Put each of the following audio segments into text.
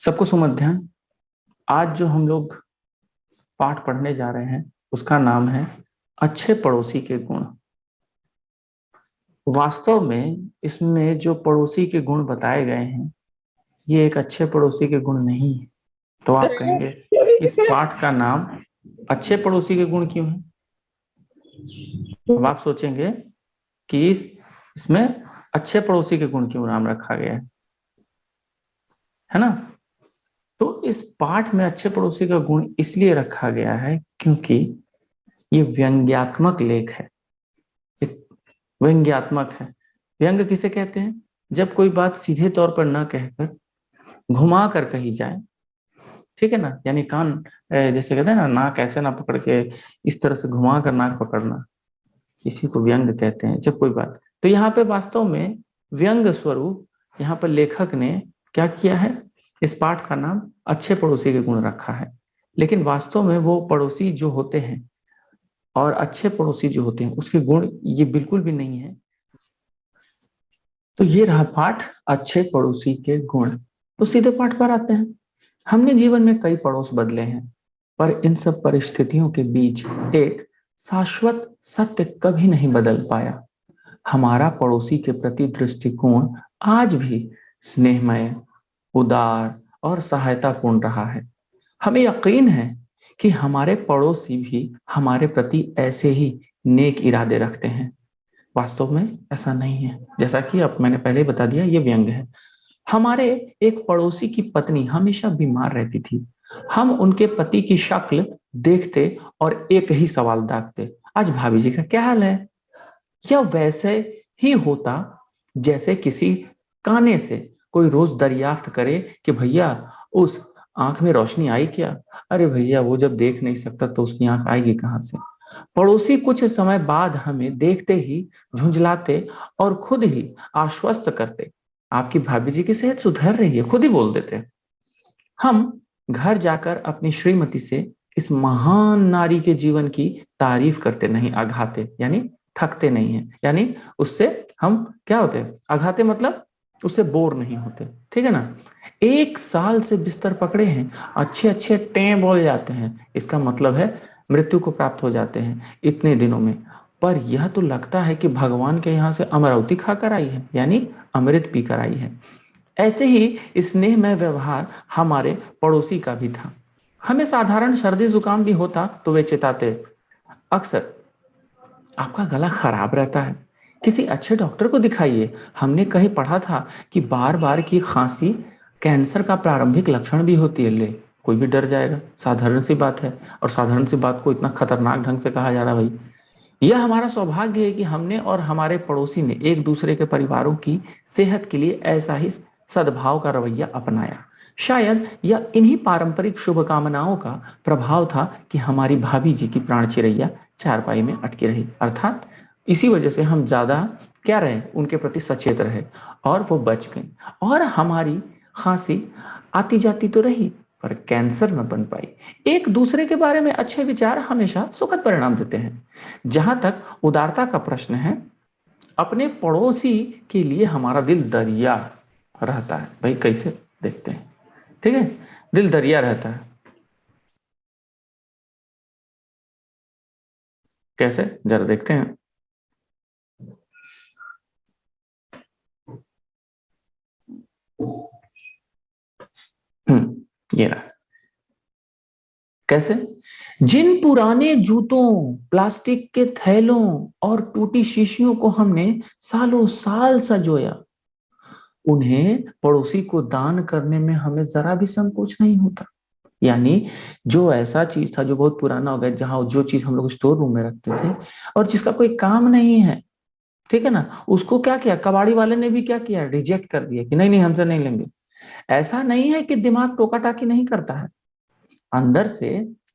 सबको सुमध्यान। आज जो हम लोग पाठ पढ़ने जा रहे हैं उसका नाम है अच्छे पड़ोसी के गुण। वास्तव में इसमें जो पड़ोसी के गुण बताए गए हैं ये एक अच्छे पड़ोसी के गुण नहीं है। तो आप कहेंगे इस पाठ का नाम अच्छे पड़ोसी के गुण क्यों है? अब आप सोचेंगे कि इसमें अच्छे पड़ोसी के गुण क्यों नाम रखा गया है ना। तो इस पाठ में अच्छे पड़ोसी का गुण इसलिए रखा गया है क्योंकि ये व्यंग्यात्मक लेख है। व्यंग्यात्मक है। व्यंग किसे कहते हैं? जब कोई बात सीधे तौर पर न कहकर घुमा कर कही जाए, ठीक है ना। यानी कान जैसे कहते हैं ना, नाक ऐसे ना पकड़ के इस तरह से घुमा कर नाक पकड़ना, इसी को व्यंग कहते हैं। जब कोई बात, तो यहाँ पे वास्तव में व्यंग स्वरूप यहाँ पर लेखक ने क्या किया है, इस पाठ का नाम अच्छे पड़ोसी के गुण रखा है। लेकिन वास्तव में वो पड़ोसी जो होते हैं और अच्छे पड़ोसी जो होते हैं उसके गुण ये बिल्कुल भी नहीं है। तो ये रहा पाठ अच्छे पड़ोसी के गुण। तो सीधे पाठ पर आते हैं। हमने जीवन में कई पड़ोस बदले हैं, पर इन सब परिस्थितियों के बीच एक शाश्वत सत्य कभी नहीं बदल पाया। हमारा पड़ोसी के प्रति दृष्टिकोण आज भी स्नेहमय, उदार और सहायतापूर्ण रहा है। हमें यकीन है कि हमारे पड़ोसी भी हमारे प्रति ऐसे ही नेक इरादे रखते हैं। वास्तव में ऐसा नहीं है। जैसा कि अब मैंने पहले बता दिया, ये व्यंग है। हमारे एक पड़ोसी की पत्नी हमेशा बीमार रहती थी। हम उनके पति की शक्ल देखते और एक ही सवाल दागते, आज भाभी जी का क्या हाल है। यह वैसे ही होता जैसे किसी काने से कोई रोज दरियाफ्त करे कि भैया उस आंख में रोशनी आई क्या। अरे भैया वो जब देख नहीं सकता तो उसकी आंख आएगी कहां से। पड़ोसी कुछ समय बाद हमें देखते ही झुंझलाते और खुद ही आश्वस्त करते, आपकी भाभी जी की सेहत सुधर रही है, खुद ही बोल देते। हम घर जाकर अपनी श्रीमती से इस महान नारी के जीवन की तारीफ करते नहीं अघाते, यानी थकते नहीं है। यानी उससे हम क्या होते हैं, अघाते मतलब उससे बोर नहीं होते, ठीक है ना। 1 साल से बिस्तर पकड़े हैं, अच्छे अच्छे टें बोल जाते हैं, इसका मतलब है मृत्यु को प्राप्त हो जाते हैं इतने दिनों में। पर यह तो लगता है कि भगवान के यहां से अमरावती खाकर आई है, यानी अमृत पीकर आई है। ऐसे ही स्नेहमय व्यवहार हमारे पड़ोसी का भी था। हमें साधारण सर्दी जुकाम भी होता तो वे चेताते, अक्सर आपका गला खराब रहता है, किसी अच्छे डॉक्टर को दिखाइए। हमने कहीं पढ़ा था कि बार बार की खांसी कैंसर का प्रारंभिक लक्षण भी होती है। ले, कोई भी डर जाएगा, साधारण सी बात है। और साधारण सी बात को इतना खतरनाक ढंग से कहा जा रहा है भाई। यह हमारा सौभाग्य है कि हमने और हमारे पड़ोसी ने एक दूसरे के परिवारों की सेहत के लिए ऐसा ही सद्भाव का रवैया अपनाया। शायद यह इन्हीं पारंपरिक शुभकामनाओं का प्रभाव था कि हमारी भाभी जी की प्राण चिरैया चारपाई में अटकी रही। अर्थात इसी वजह से हम ज्यादा क्या रहे, उनके प्रति सचेत रहे और वो बच गई। और हमारी खांसी आती जाती तो रही पर कैंसर न बन पाई। एक दूसरे के बारे में अच्छे विचार हमेशा सुखद परिणाम देते हैं। जहां तक उदारता का प्रश्न है, अपने पड़ोसी के लिए हमारा दिल दरिया रहता है। भाई कैसे देखते हैं, ठीक है, दिल दरिया रहता है। कैसे, जरा देखते हैं। ये रहा। कैसे? जिन पुराने जूतों, प्लास्टिक के थैलों और टूटी शीशियों को हमने सालों साल संजोया, उन्हें पड़ोसी को दान करने में हमें जरा भी संकोच नहीं होता। यानी जो ऐसा चीज था जो बहुत पुराना हो गया, जहां जो चीज हम लोग स्टोर रूम में रखते थे और जिसका कोई काम नहीं है, ठीक है ना, उसको क्या किया कबाड़ी वाले ने भी, क्या किया, रिजेक्ट कर दिया कि नहीं नहीं हमसे नहीं लेंगे। ऐसा नहीं है कि दिमाग टोका टाकी नहीं करता है, अंदर से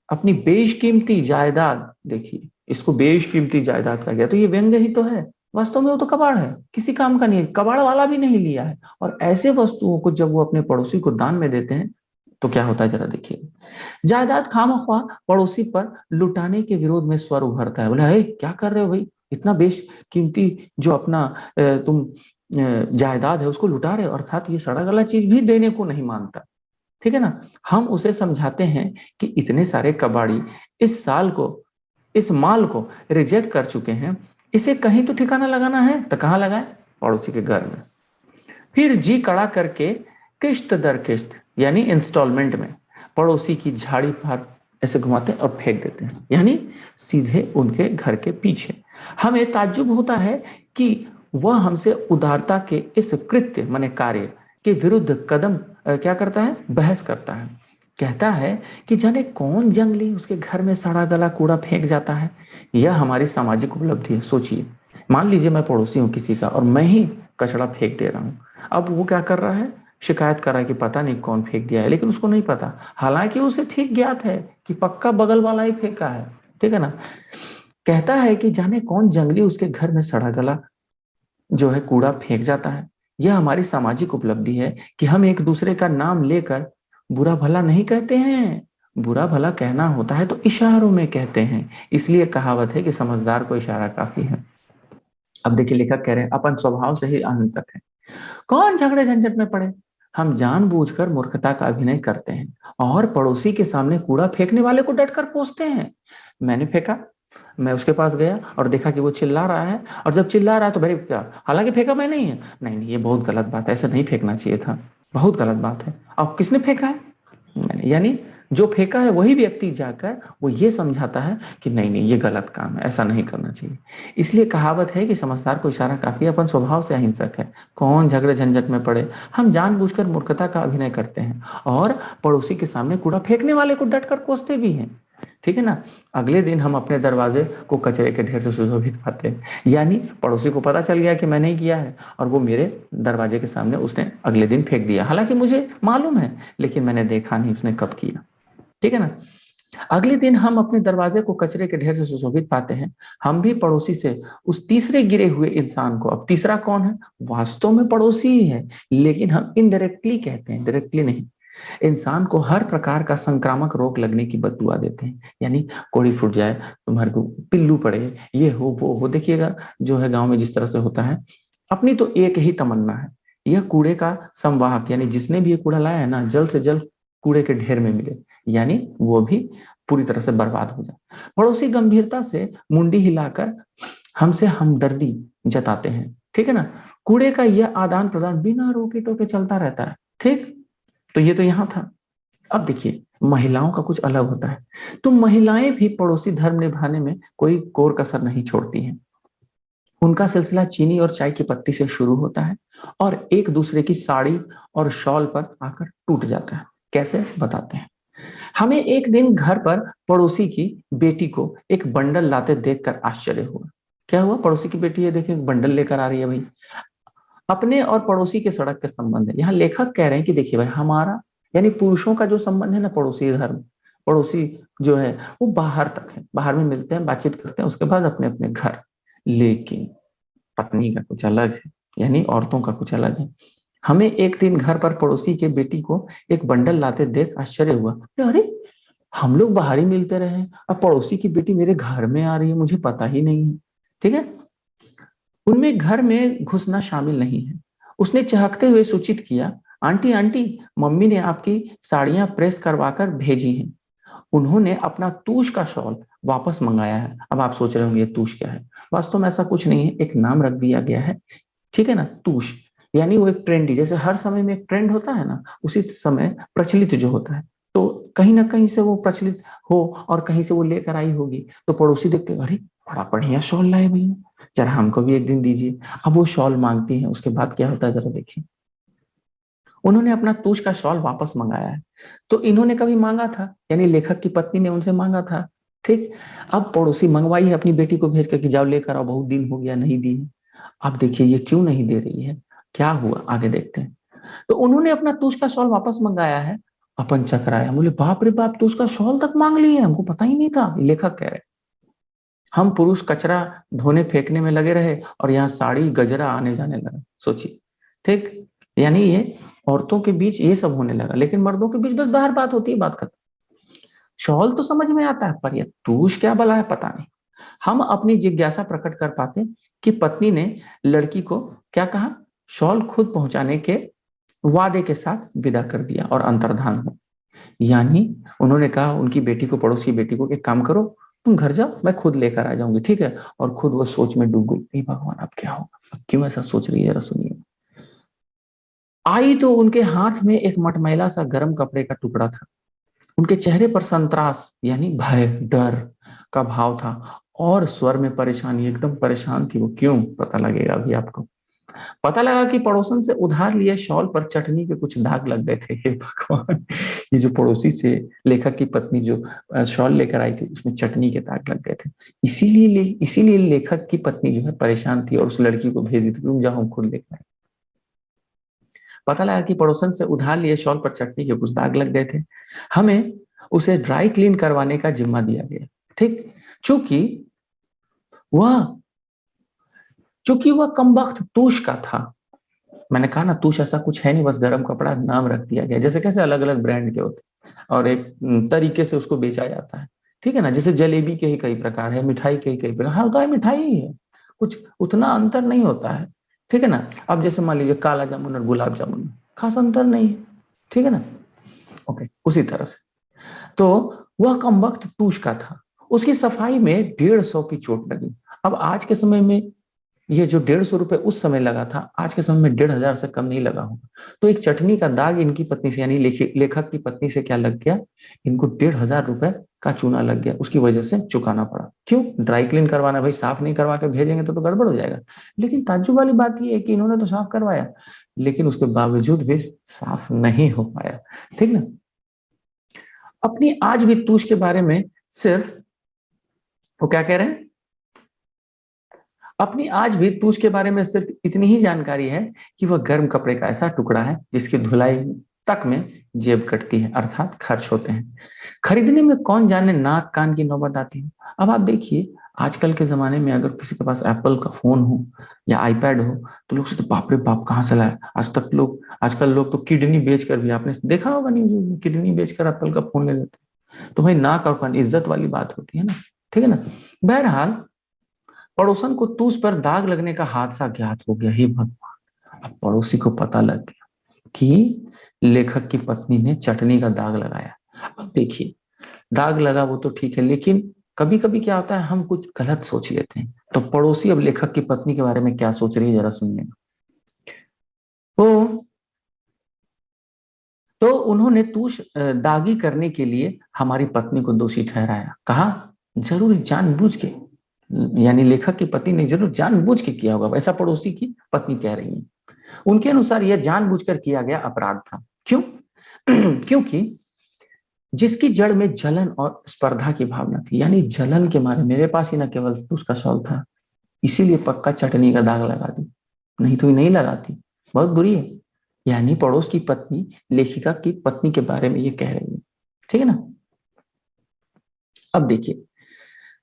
अपनी बेशकीमती जायदाद, देखिए इसको बेशकीमती जायदाद कहा गया तो ये व्यंग्य ही तो है। वास्तव में वो तो कबाड़ है, किसी काम का नहीं है, कबाड़ वाला भी नहीं लिया है। और ऐसे वस्तुओं को जब वो अपने पड़ोसी को दान में देते हैं तो क्या होता है जरा देखिए। जायदाद खामख्वा पड़ोसी पर लुटाने के विरोध में स्वर उभरता है, बोला है क्या कर रहे हो भाई, इतना बेशकीमती जो अपना तुम जायदाद है उसको लुटा रहे हो। अर्थात ये सड़ा गला चीज भी देने को नहीं मानता। ठीक है ना। हम उसे समझाते हैं कि इतने सारे कबाड़ी इस साल को, इस माल को रिजेक्ट कर चुके हैं, इसे कहीं तो ठिकाना लगाना है, तो कहां लगाए? पड़ोसी के घर में। फिर जी कड़ा करके किश्त दर किश्त यानी इंस्टॉलमेंट में पड़ोसी की झाड़ी पर ऐसे घुमाते हैं और फेंक देते हैं, यानी सीधे उनके घर के पीछे। हमें ताज्जुब होता है कि वह हमसे उदारता के इस कृत्य माने कार्य के विरुद्ध कदम क्या करता है? बहस करता है। कहता है कि जाने कौन जंगली उसके घर में सड़ा गला कूड़ा फेंक जाता है। यह हमारी सामाजिक उपलब्धि है। सोचिए, मान लीजिए मैं पड़ोसी हूं किसी का और मैं ही कचरा फेंक दे रहा हूं। अब वो क्या कर रहा है? शिकायत कर रहा है कि पता नहीं कौन फेंक दिया है, लेकिन उसको नहीं पता, हालांकि उसे ठीक ज्ञात है कि पक्का बगल वाला ही फेंका है। ठीक है ना। कहता है कि जाने कौन जंगली उसके घर में सड़ा गला जो है कूड़ा फेंक जाता है। यह हमारी सामाजिक उपलब्धि है कि हम एक दूसरे का नाम लेकर बुरा भला नहीं कहते हैं। बुरा भला कहना होता है तो इशारों में कहते हैं। इसलिए कहावत है कि समझदार को इशारा काफी है। अब देखिए, लेखक कह रहे हैं अपन स्वभाव से ही अहिंसक है, कौन झगड़े झंझट में पड़े। हम जानबूझकर मूर्खता का अभिनय करते हैं और पड़ोसी के सामने कूड़ा फेंकने वाले को डटकर कोसते हैं। मैंने फेंका, मैं उसके पास गया और देखा कि वो चिल्ला रहा है, और जब चिल्ला रहा है तो मेरे क्या, हालांकि फेंका मैं नहीं है, नहीं नहीं ये बहुत गलत बात है, ऐसा नहीं फेंकना चाहिए था, बहुत गलत बात है। अब किसने फेंका है? मैंने। यानी जो फेंका है वही व्यक्ति जाकर वो ये समझाता है कि नहीं नहीं ये गलत काम है, ऐसा नहीं करना चाहिए। इसलिए कहावत है कि समझदार को इशारा काफी है, अपन स्वभाव से अहिंसक है, कौन झगड़े झंझट में पड़े। हम जानबूझकर मूर्खता का अभिनय करते हैं और पड़ोसी के सामने कूड़ा फेंकने वाले को डटकर कोसते भी हैं। ठीक है ना। अगले दिन हम अपने दरवाजे को कचरे के ढेर से सुशोभित पाते हैं, यानी पड़ोसी को पता चल गया कि मैंने ही किया है और वो मेरे दरवाजे के सामने उसने अगले दिन फेंक दिया, हालांकि मुझे मालूम है, लेकिन मैंने देखा नहीं उसने कब किया। ठीक है ना। अगले दिन हम अपने दरवाजे को कचरे के ढेर से सुशोभित पाते हैं। हम भी पड़ोसी से उस तीसरे गिरे हुए इंसान को, अब तीसरा कौन है? वास्तव में पड़ोसी ही है, लेकिन हम इनडायरेक्टली कहते हैं, डायरेक्टली नहीं, इंसान को हर प्रकार का संक्रामक रोग लगने की बददुआ देते हैं। यानी कोड़ी फूट जाए, तुम्हारे को पिल्लू पड़े, ये हो वो हो। देखिएगा जो है गांव में जिस तरह से होता है, अपनी तो एक ही तमन्ना है, यह कूड़े का संवाहक यानी जिसने भी ये कूड़ा लाया है ना, जल्द से जल्द कूड़े के ढेर में मिले, यानी वो भी पूरी तरह से बर्बाद हो जाए। पड़ोसी गंभीरता से मुंडी हिलाकर हमसे हमदर्दी जताते हैं। ठीक है ना। कूड़े का यह आदान प्रदान बिना रोके टोके चलता रहता है। ठीक। तो ये तो यहां था। अब देखिए, महिलाओं का कुछ अलग होता है। तो महिलाएं भी पड़ोसी धर्म निभाने में कोई कोर कसर नहीं छोड़ती हैं। उनका सिलसिला चीनी और चाय की पत्ती से शुरू होता है और एक दूसरे की साड़ी और शॉल पर आकर टूट जाता है। कैसे? बताते हैं। हमें एक दिन घर पर पड़ोसी की बेटी को एक बंडल लाते देखकर आश्चर्य हुआ। क्या हुआ? पड़ोसी की बेटी है, देखिए बंडल लेकर आ रही है भाई। अपने और पड़ोसी के सड़क के संबंध है। यहाँ लेखक कह रहे हैं कि देखिए भाई, हमारा यानी पुरुषों का जो संबंध है ना पड़ोसी धर्म, पड़ोसी जो है वो बाहर तक है, बाहर में मिलते हैं, बातचीत करते हैं, उसके बाद अपने अपने घर। लेकिन पत्नी का कुछ अलग है, यानी औरतों का कुछ अलग है। हमें एक दिन घर पर पड़ोसी के बेटी को एक बंडल लाते देख आश्चर्य हुआ। अरे, हम लोग बाहर ही मिलते रहे, अब पड़ोसी की बेटी मेरे घर में आ रही है, मुझे पता ही नहीं है। ठीक है। उनमें घर में घुसना शामिल नहीं है। उसने चहकते हुए सूचित किया, आंटी आंटी, मम्मी ने आपकी साड़ियां प्रेस करवाकर भेजी हैं। उन्होंने अपना तूश का शॉल वापस मंगाया है। अब आप सोच रहे होंगे ये तूश क्या है? वास्तव में ऐसा कुछ नहीं है, एक नाम रख दिया गया है। ठीक है ना। तूश यानी वो एक ट्रेंडी, जैसे हर समय में एक ट्रेंड होता है ना, उसी समय प्रचलित जो होता है, तो कहीं ना कहीं से वो प्रचलित हो और कहीं से वो लेकर आई होगी। तो पड़ोसी देखते, अरे बड़ा बढ़िया शॉल लाए भैया, जरा हमको भी एक दिन दीजिए। अब वो शॉल मांगती है, उसके बाद क्या होता है जरा देखिए। उन्होंने अपना तूश का शॉल वापस मंगाया है। तो इन्होंने कभी मांगा था, यानी लेखक की पत्नी ने उनसे मांगा था। ठीक। अब पड़ोसी मंगवाई है अपनी बेटी को भेज कर कि जाओ लेकर आओ, बहुत दिन हो गया नहीं दी है। अब देखिए ये क्यों नहीं दे रही है, क्या हुआ आगे देखते हैं। तो उन्होंने अपना तूश का शॉल वापस मंगाया है। अपन चकराया, बोले बाप रे बाप, तूश का शॉल तक मांग लिए, हमको पता ही नहीं था। लेखक कह रहे, हम पुरुष कचरा धोने फेंकने में लगे रहे और यहाँ साड़ी गजरा आने जाने लगा। सोचिए। ठीक। यानी ये औरतों के बीच ये सब होने लगा, लेकिन मर्दों के बीच बस बाहर बात होती है, बात खत्म। शॉल तो समझ में आता है, पर ये तूश क्या भला है पता नहीं। हम अपनी जिज्ञासा प्रकट कर पाते कि पत्नी ने लड़की को क्या कहा, शॉल खुद पहुंचाने के वादे के साथ विदा कर दिया और अंतर्धान हो। यानी उन्होंने कहा उनकी बेटी को, पड़ोसी बेटी को, एक काम करो, तुम घर जाओ, मैं खुद लेकर आ जाऊंगी, ठीक है। और खुद वो सोच में डूब गई, नहीं भगवान अब क्या होगा, अब क्यों ऐसा सोच रही है, जरा सुनिए। आई तो उनके हाथ में एक मटमैला सा गर्म कपड़े का टुकड़ा था। उनके चेहरे पर संत्रास यानी भय, डर का भाव था, और स्वर में परेशानी, एकदम परेशान थी वो। क्यों, पता लगेगा अभी आपको। पता लगा कि पड़ोसन से उधार लिए शॉल पर चटनी के कुछ दाग लग गए थे। हे भगवान, ये जो पड़ोसी से लेखक की पत्नी जो शॉल लेकर आई थी, उसमें चटनी के दाग लग गए थे। इसीलिए लेखक की पत्नी जो है परेशान थी और उस लड़की को भेजी थी, तुम जाओ हम खुद लेकर आए। पता लगा कि पड़ोसन से उधार लिए शॉल पर चटनी के कुछ दाग लग गए थे। हमें उसे ड्राई क्लीन करवाने का जिम्मा दिया गया। ठीक। चूंकि वह चूंकि वह कमबख्त तूश का था। मैंने कहा ना, तूश ऐसा कुछ है नहीं, बस गर्म कपड़ा नाम रख दिया गया, जैसे कैसे अलग अलग ब्रांड के होते हैं और एक तरीके से उसको बेचा जाता है। ठीक है ना, जैसे जलेबी के ही कई प्रकार है, मिठाई के ही कई प्रकार, हर गाय मिठाई ही है, कुछ उतना अंतर नहीं होता है। ठीक है ना। अब जैसे मान लीजिए काला जामुन और गुलाब जामुन, खास अंतर नहीं है। ठीक है ना। ओके, उसी तरह से तो वह कमबख्त तूश का था। उसकी सफाई में 150 की चोट लगी। अब आज के समय में ये जो 150 रुपए उस समय लगा था, आज के समय में 1,500 से कम नहीं लगा होगा। तो एक चटनी का दाग इनकी पत्नी से, यानी लेखक की पत्नी से क्या लग गया, इनको 1,500 रुपए का चूना लग गया, उसकी वजह से चुकाना पड़ा। क्यों, ड्राई क्लीन करवाना, भाई साफ नहीं करवा के भेजेंगे तो गड़बड़ हो जाएगा। लेकिन ताज्जुब वाली बात यह है कि इन्होंने तो साफ करवाया, लेकिन उसके बावजूद भी साफ नहीं हो पाया। ठीक ना। अपनी आज भी तूश के बारे में सिर्फ, वो क्या कह रहे हैं, अपनी आज भी तूश के बारे में सिर्फ इतनी ही जानकारी है कि वह गर्म कपड़े का ऐसा टुकड़ा है जिसकी धुलाई तक में जेब कटती है, अर्थात खर्च होते हैं। खरीदने में कौन जाने नाक कान की नौबत आती है। अब आप देखिए, आजकल के जमाने में अगर किसी के पास एप्पल का फोन हो या आईपैड हो, तो लोग सोचते बाप रे बाप, कहाँ से लाया। आजकल लोग तो किडनी बेचकर भी, आपने देखा होगा न्यूज में, किडनी बेचकर एप्पल का फोन ले लेते हैं। तो भाई नाक और कान, इज्जत वाली बात होती है ना। ठीक है ना। बहरहाल, पड़ोसन को तूस पर दाग लगने का हादसा ज्ञात हो गया। हे भगवान, अब पड़ोसी को पता लग गया कि लेखक की पत्नी ने चटनी का दाग लगाया। अब देखिए, दाग लगा वो तो ठीक है, लेकिन कभी कभी क्या होता है, हम कुछ गलत सोच लेते हैं। तो पड़ोसी अब लेखक की पत्नी के बारे में क्या सोच रही है, जरा सुनिएगा। तो उन्होंने तूश दागी करने के लिए हमारी पत्नी को दोषी ठहराया। कहा जरूर जानबूझ के, यानी लेखक की पत्नी ने जरूर जानबूझ के किया होगा, ऐसा पड़ोसी की पत्नी कह रही है। उनके अनुसार यह जानबूझकर किया गया अपराध था। क्यों? क्योंकि जिसकी जड़ में जलन और स्पर्धा की भावना थी, यानी जलन के मारे मेरे पास ही ना केवल उसका शॉल था, इसीलिए पक्का चटनी का दाग लगा दी, नहीं तो नहीं लगाती। बहुत बुरी है। यानी पड़ोस की पत्नी लेखिका की पत्नी के बारे में ये कह रही है। ठीक है ना। अब देखिए,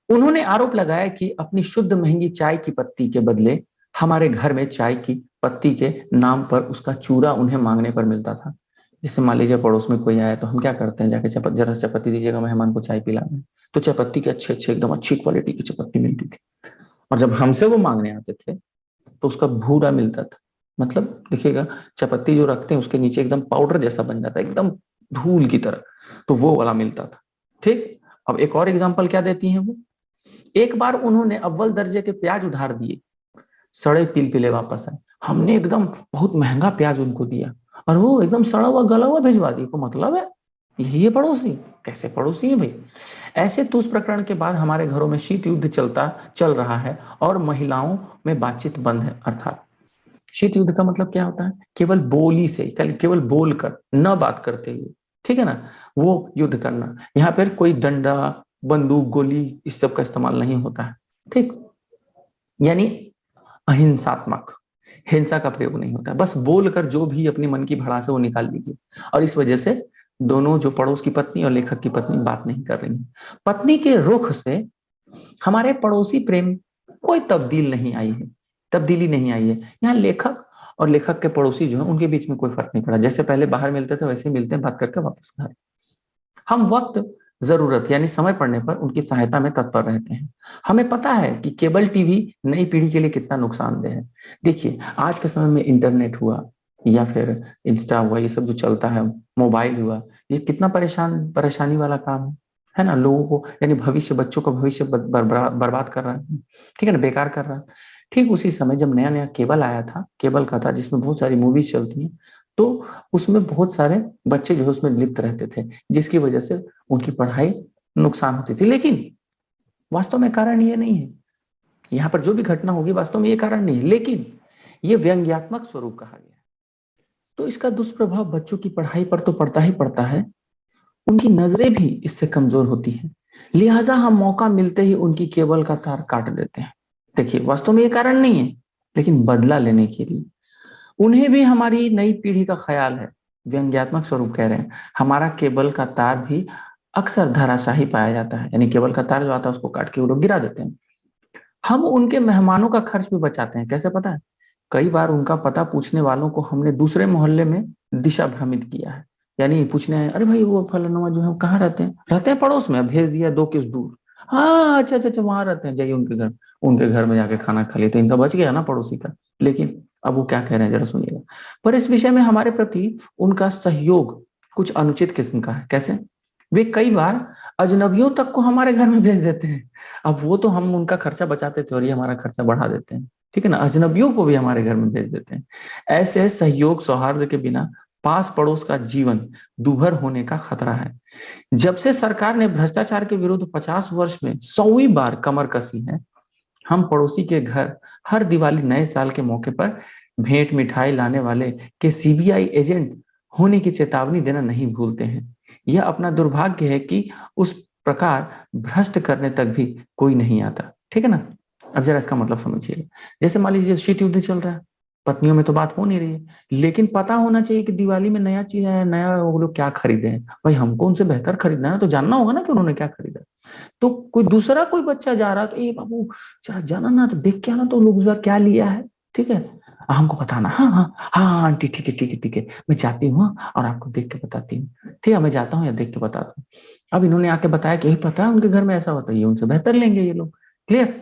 उन्होंने आरोप लगाया कि अपनी शुद्ध महंगी चाय की पत्ती के बदले हमारे घर में चाय की पत्ती के नाम पर उसका चूरा उन्हें मांगने पर मिलता था। जैसे मान लीजिए पड़ोस में कोई आया, तो हम क्या करते हैं, जाके जरा चायपत्ती दीजिएगा, मेहमान को चाय पिलाना है। तो चायपत्ती के अच्छे अच्छे एकदम अच्छी क्वालिटी की चायपत्ती मिलती थी, और जब हमसे वो मांगने आते थे तो उसका भूरा मिलता था। मतलब देखिएगा, चायपत्ती जो रखते हैं उसके नीचे एकदम पाउडर जैसा बन जाता है, एकदम धूल की तरह, तो वो वाला मिलता था। ठीक। अब एक और एग्जाम्पल क्या देती हैं वो, एक बार उन्होंने अव्वल दर्जे के प्याज उधार दिए, सड़े पिलपिले वापस आए। हमने एकदम बहुत महंगा प्याज उनको दिया, और वो एकदम सड़ा हुआ गला हुआ भिजवा दिया। को मतलब है यही है पड़ोसी, कैसे पड़ोसी है भाई। ऐसे तुष प्रकरण के बाद हमारे घरों में शीत युद्ध चल रहा है, और महिलाओं में बातचीत बंद है। अर्थात शीत युद्ध का मतलब क्या होता है, केवल बोली से, केवल बोलकर, न बात करते हुए, ठीक है ना, वो युद्ध करना। यहाँ पर कोई डंडा, बंदूक, गोली, इस सब का इस्तेमाल नहीं होता है। ठीक। यानी अहिंसात्मक, हिंसा का प्रयोग नहीं होता, बस बोलकर जो भी अपनी मन की भड़ास है वो निकाल लीजिए। और इस वजह से दोनों, जो पड़ोस की पत्नी और लेखक की पत्नी, बात नहीं कर रही है। पत्नी के रुख से हमारे पड़ोसी प्रेम कोई तब्दीली नहीं आई है। यहाँ लेखक और लेखक के पड़ोसी जो है, उनके बीच में कोई फर्क नहीं पड़ा। जैसे पहले बाहर मिलते थे वैसे ही मिलते हैं, बात करके वापस घर। हम वक्त जरूरत यानी समय पड़ने पर उनकी सहायता में तत्पर रहते हैं। हमें पता है कि केबल टीवी नई पीढ़ी के लिए कितना नुकसानदेह है। देखिए, आज के समय में इंटरनेट हुआ, या फिर इंस्टा हुआ, ये सब जो चलता है, मोबाइल हुआ, ये कितना परेशानी वाला काम है ना, लोगों को यानी भविष्य, बच्चों का भविष्य बर्बाद कर रहा है, ठीक है ना, बेकार कर रहा है। ठीक उसी समय जब नया नया केबल आया था, केबल का था, जिसमें बहुत सारी मूवीज चलती हैं, तो उसमें बहुत सारे बच्चे जो है उसमें लिप्त रहते थे, जिसकी वजह से उनकी पढ़ाई नुकसान होती थी। लेकिन वास्तव में कारण ये नहीं है, यहाँ पर जो भी घटना होगी वास्तव में ये कारण नहीं है, लेकिन ये व्यंग्यात्मक स्वरूप कहा गया। तो इसका दुष्प्रभाव बच्चों की पढ़ाई पर तो पड़ता ही पड़ता है, उनकी नजरें भी इससे कमजोर होती हैं। लिहाजा हम मौका मिलते ही उनकी केबल का तार काट देते हैं। देखिए, वास्तव में ये कारण नहीं है, लेकिन बदला लेने के लिए उन्हें भी हमारी नई पीढ़ी का ख्याल है। व्यंग्यात्मक स्वरूप कह रहे हैं, हमारा केबल का तार भी अक्सर धराशाही पाया जाता है, यानी केबल का तार जो आता है उसको काट के वो लोग गिरा देते हैं। हम उनके मेहमानों का खर्च भी बचाते हैं, कैसे पता है? कई बार उनका पता पूछने वालों को हमने दूसरे मोहल्ले में दिशा भ्रमित किया है। यानी पूछने आए, अरे भाई वो फलाना जो है कहाँ रहते हैं? रहते हैं पड़ोस में, भेज दिया 2 किस दूर। हाँ, अच्छा अच्छा अच्छा, वहां रहते हैं, जाइए उनके घर। उनके घर में जाके खाना खा लिए, तो इनका बच गया ना पड़ोसी का। लेकिन अब वो क्या कह रहे हैं जरा सुनिएगा। पर इस विषय में हमारे प्रति उनका सहयोग कुछ अनुचित किस्म का है। कैसे? वे कई बार अजनबियों तक को हमारे घर में भेज देते हैं। अब वो तो हम उनका खर्चा बचाते थे और ये हमारा खर्चा बढ़ा देते हैं, ठीक है ना, अजनबियों को भी हमारे घर में भेज देते हैं। ऐसे सहयोग सौहार्द के बिना पास पड़ोस का जीवन दूभर होने का खतरा है। जब से सरकार ने भ्रष्टाचार के विरुद्ध 50 वर्ष में 100वीं बार कमर कसी है, हम पड़ोसी के घर हर दिवाली नए साल के मौके पर भेंट मिठाई लाने वाले के सीबीआई एजेंट होने की चेतावनी देना नहीं भूलते हैं। यह अपना दुर्भाग्य है कि उस प्रकार भ्रष्ट करने तक भी कोई नहीं आता, ठीक है ना। अब जरा इसका मतलब समझिएगा। जैसे मान लीजिए शीत युद्ध चल रहा है, पत्नियों में तो बात हो नहीं रही है, लेकिन पता होना चाहिए कि दिवाली में नया चीज है, नया वो लोग क्या खरीदे हैं। भाई हमको उनसे बेहतर खरीदना है तो जानना होगा ना कि उन्होंने क्या खरीदा। तो कोई दूसरा कोई बच्चा जा रहा तो ए बाबू जरा जाना ना, तो देख के आना तो लोग उसका क्या लिया है, ठीक है, हमको बताना। हाँ हाँ हाँ आंटी, ठीक है ठीक है ठीक है, मैं जाती हूँ और आपको देख के बताती हूँ। ठीक है, मैं जाता हूँ या देख के बताता हूँ। अब इन्होंने आके बताया कि यही पता है उनके घर में ऐसा होता है, ये उनसे बेहतर लेंगे ये लोग। क्लियर?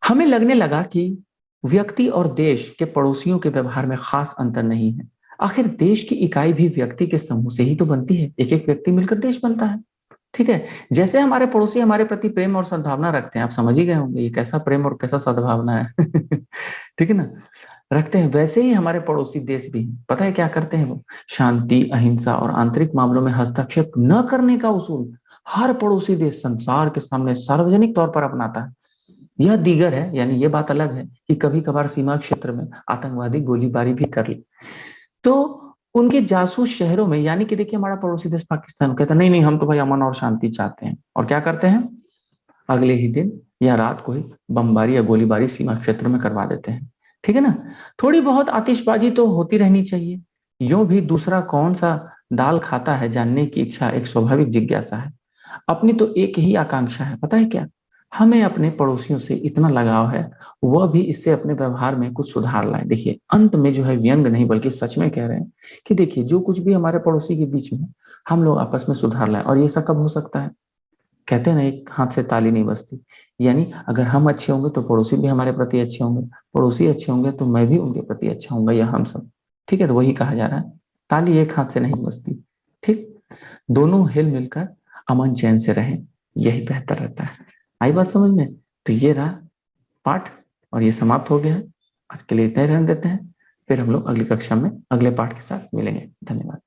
हमें लगने लगा कि व्यक्ति और देश के पड़ोसियों के व्यवहार में खास अंतर नहीं है। आखिर देश की इकाई भी व्यक्ति के समूह से ही तो बनती है, एक एक व्यक्ति मिलकर देश बनता है, ठीक है। जैसे हमारे पड़ोसी हमारे प्रति प्रेम और सद्भावना रखते हैं, आप समझ ही गए होंगे ये कैसा प्रेम और कैसा सद्भावना है ठीक है ना, रखते हैं, वैसे ही हमारे पड़ोसी देश भी हैं। पता है क्या करते हैं वो? शांति, अहिंसा और आंतरिक मामलों में हस्तक्षेप न करने का उसूल हर पड़ोसी देश संसार के सामने सार्वजनिक तौर पर अपनाता है। यह दीगर है, यानी ये बात अलग है कि कभी कभार सीमा क्षेत्र में आतंकवादी गोलीबारी भी कर ले, तो उनके जासूस शहरों में, यानी कि देखिए हमारा पड़ोसी देश पाकिस्तान कहता है नहीं नहीं हम तो भाई अमन और शांति चाहते हैं, और क्या करते हैं, अगले ही दिन या रात को ही बमबारी या गोलीबारी सीमा क्षेत्र में करवा देते हैं, ठीक है ना। थोड़ी बहुत आतिशबाजी तो होती रहनी चाहिए, यूं भी दूसरा कौन सा दाल खाता है जानने की इच्छा एक स्वाभाविक जिज्ञासा है। अपनी तो एक ही आकांक्षा है, पता है क्या, हमें अपने पड़ोसियों से इतना लगाव है, वह भी इससे अपने व्यवहार में कुछ सुधार लाए। देखिए अंत में जो है व्यंग नहीं बल्कि सच में कह रहे हैं कि देखिए जो कुछ भी हमारे पड़ोसी के बीच में, हम लोग आपस में सुधार लाए। और ये सब कब हो सकता है? कहते हैं ना, एक हाथ से ताली नहीं बजती। यानी अगर हम अच्छे होंगे तो पड़ोसी भी हमारे प्रति अच्छे होंगे, पड़ोसी अच्छे होंगे तो मैं भी उनके प्रति अच्छा होऊंगा, या हम सब, ठीक है। तो वही कहा जा रहा है, ताली एक हाथ से नहीं बजती, ठीक। दोनों हिल मिलकर अमन चैन से रहें, यही बेहतर रहता है। आई बात समझ में? तो ये रहा पाठ, और ये समाप्त हो गया है। आज के लिए इतना ही रहने देते हैं, फिर हम लोग अगली कक्षा में अगले पाठ के साथ मिलेंगे। धन्यवाद।